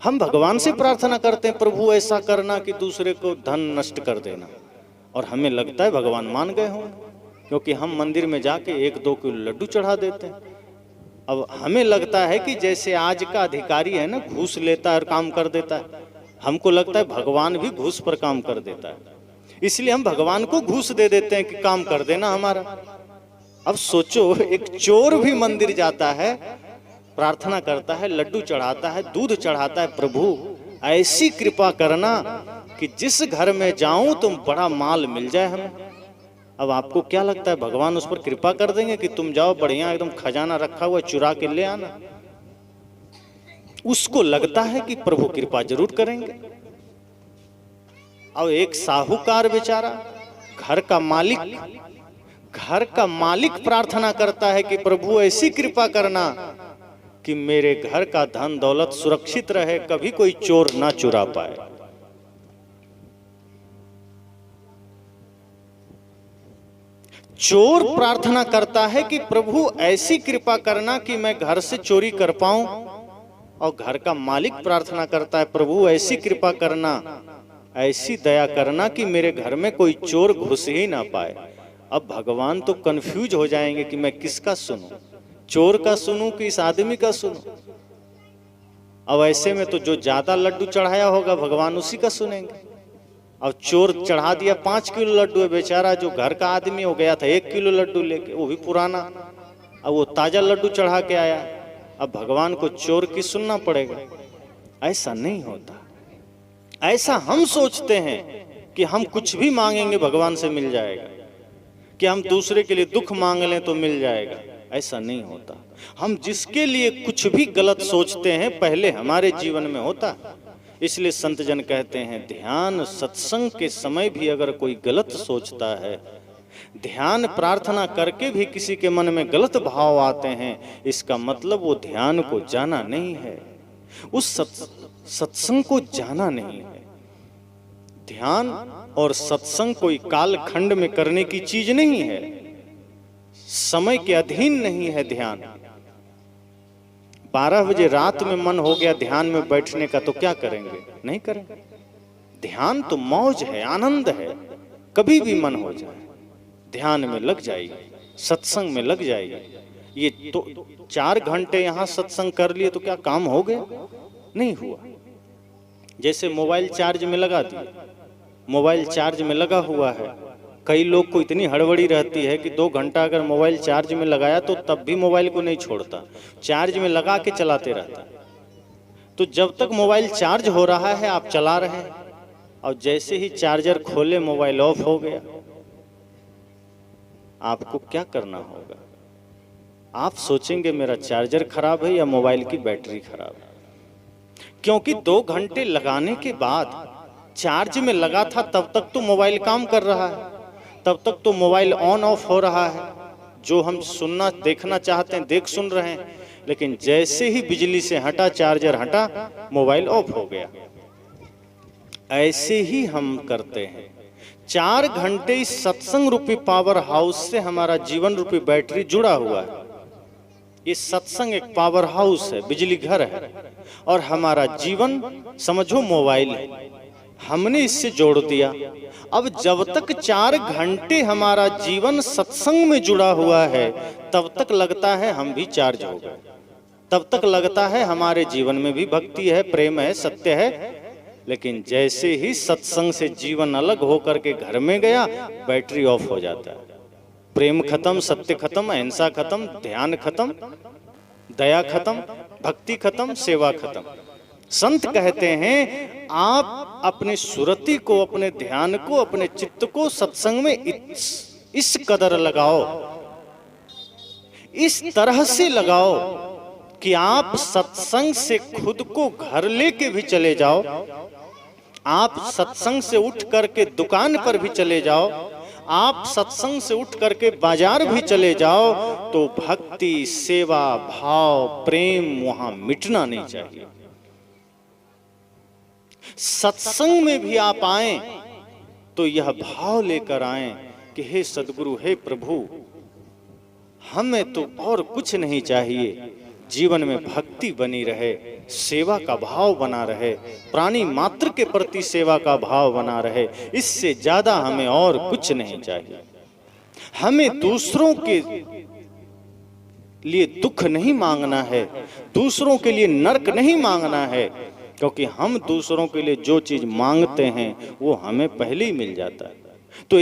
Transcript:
हम भगवान से प्रार्थना करते हैं प्रभु ऐसा करना कि दूसरे को धन नष्ट कर देना, और हमें लगता है भगवान मान गए होंगे क्योंकि हम मंदिर में जाके 1-2 किलो लड्डू चढ़ा देते हैं। अब हमें लगता है कि जैसे आज का अधिकारी है ना, घूस लेता है और काम कर देता है, हमको लगता है भगवान भी घूस पर काम कर देता है, इसलिए हम भगवान को घूस दे देते हैं कि काम कर देना हमारा। अब सोचो, एक चोर भी मंदिर जाता है, प्रार्थना करता है, लड्डू चढ़ाता है, दूध चढ़ाता है, प्रभु ऐसी कृपा करना कि जिस घर में जाऊं तो बड़ा माल मिल जाए हमें। अब आपको क्या लगता है भगवान उस पर कृपा कर देंगे कि तुम जाओ बढ़िया एकदम खजाना रखा हुआ चुरा के ले आना? उसको लगता है कि प्रभु कृपा जरूर करेंगे। अब एक साहूकार बेचारा, घर का मालिक प्रार्थना करता है कि प्रभु ऐसी कृपा करना कि मेरे घर का धन दौलत सुरक्षित रहे, कभी कोई चोर ना चुरा पाए। चोर प्रार्थना करता है कि प्रभु ऐसी कृपा करना कि मैं घर से चोरी कर पाऊं, और घर का मालिक प्रार्थना करता है प्रभु ऐसी कृपा करना, ऐसी दया करना कि मेरे घर में कोई चोर घुस ही ना पाए। अब भगवान तो कंफ्यूज हो जाएंगे कि मैं किसका सुनूं, चोर का सुनूं कि इस आदमी का सुनूं। अब ऐसे में तो जो ज्यादा लड्डू चढ़ाया होगा भगवान उसी का सुनेंगे। अब चोर चढ़ा दिया 5 किलो लड्डू है, बेचारा जो घर का आदमी हो गया था 1 किलो लड्डू लेके, वो भी पुराना, अब वो ताजा लड्डू चढ़ा के आया, अब भगवान को चोर की सुनना पड़ेगा। ऐसा नहीं होता। ऐसा हम सोचते हैं कि हम कुछ भी मांगेंगे भगवान से मिल जाएगा, कि हम दूसरे के लिए दुख मांग लें तो मिल जाएगा। ऐसा नहीं होता। हम जिसके लिए कुछ भी गलत सोचते हैं पहले हमारे जीवन में होता है। इसलिए संत जन कहते हैं ध्यान सत्संग के समय भी अगर कोई गलत सोचता है, ध्यान प्रार्थना करके भी किसी के मन में गलत भाव आते हैं, इसका मतलब वो ध्यान को जाना नहीं है, उस सत्संग को जाना नहीं है। ध्यान और सत्संग कोई कालखंड में करने की चीज नहीं है, समय के अधीन नहीं है ध्यान। 12 बजे रात में मन हो गया ध्यान में बैठने का तो क्या करेंगे? नहीं करेंगे। ध्यान तो मौज है, आनंद है, कभी भी मन हो जाए ध्यान में लग जाइए, सत्संग में लग जाइए। ये तो 4 घंटे यहाँ सत्संग कर लिए तो क्या काम हो गया? नहीं हुआ। जैसे मोबाइल चार्ज में लगा दिया, मोबाइल चार्ज में लगा हुआ है, कई लोग को इतनी हड़बड़ी रहती है कि 2 घंटा अगर मोबाइल चार्ज में लगाया तो तब भी मोबाइल को नहीं छोड़ता, चार्ज में लगा के चलाते रहता। तो जब तक मोबाइल चार्ज हो रहा है आप चला रहे हैं, और जैसे ही चार्जर खोले मोबाइल ऑफ हो गया। आपको क्या करना होगा? आप सोचेंगे मेरा चार्जर खराब है या मोबाइल की बैटरी खराब है, क्योंकि 2 घंटे लगाने के बाद चार्ज में लगा था तब तक तो मोबाइल काम कर रहा है, तब तक तो मोबाइल ऑन ऑफ हो रहा है, जो हम सुनना देखना चाहते हैं देख सुन रहे हैं। लेकिन जैसे ही बिजली से हटा, चार्जर हटा, मोबाइल ऑफ हो गया। ऐसे ही हम करते हैं। 4 घंटे इस सत्संग रूपी पावर हाउस से हमारा जीवन रूपी बैटरी जुड़ा हुआ है। ये सत्संग एक पावर हाउस है, बिजली घर है, और हमारा जीवन समझो मोबाइल है, हमने इससे जोड़ दिया। अब जब तक 4 घंटे हमारा जीवन सत्संग में जुड़ा हुआ है तब तक लगता है हम भी चार्ज हो गए, तब तक लगता है हमारे जीवन में भी भक्ति है, प्रेम है, सत्य है। लेकिन जैसे ही सत्संग से जीवन अलग होकर के घर में गया, बैटरी ऑफ हो जाता है। प्रेम खत्म, सत्य खत्म, अहिंसा खत्म, ध्यान खत्म, दया खत्म, भक्ति खत्म, सेवा खत्म। संत कहते हैं आप अपने सुरति को, अपने ध्यान को, अपने चित्त को सत्संग में इस कदर लगाओ, इस तरह से लगाओ कि आप सत्संग से खुद को घर लेके भी चले जाओ, आप सत्संग से उठ करके दुकान पर भी चले जाओ, आप सत्संग से उठ करके बाजार भी चले जाओ, तो भक्ति, सेवा, भाव, प्रेम वहां मिटना नहीं चाहिए। सत्संग में भी आप आए तो यह भाव लेकर आए कि हे सद्गुरु, हे प्रभु, हमें तो और कुछ नहीं चाहिए, जीवन में भक्ति बनी रहे, सेवा का भाव बना रहे, प्राणी मात्र के प्रति सेवा का भाव बना रहे। इससे ज्यादा हमें और कुछ नहीं चाहिए। हमें दूसरों के लिए दुख नहीं मांगना है, दूसरों के लिए नरक नहीं मांगना है, क्योंकि हम दूसरों के लिए जो चीज मांगते हैं वो हमें पहले ही मिल जाता है। तो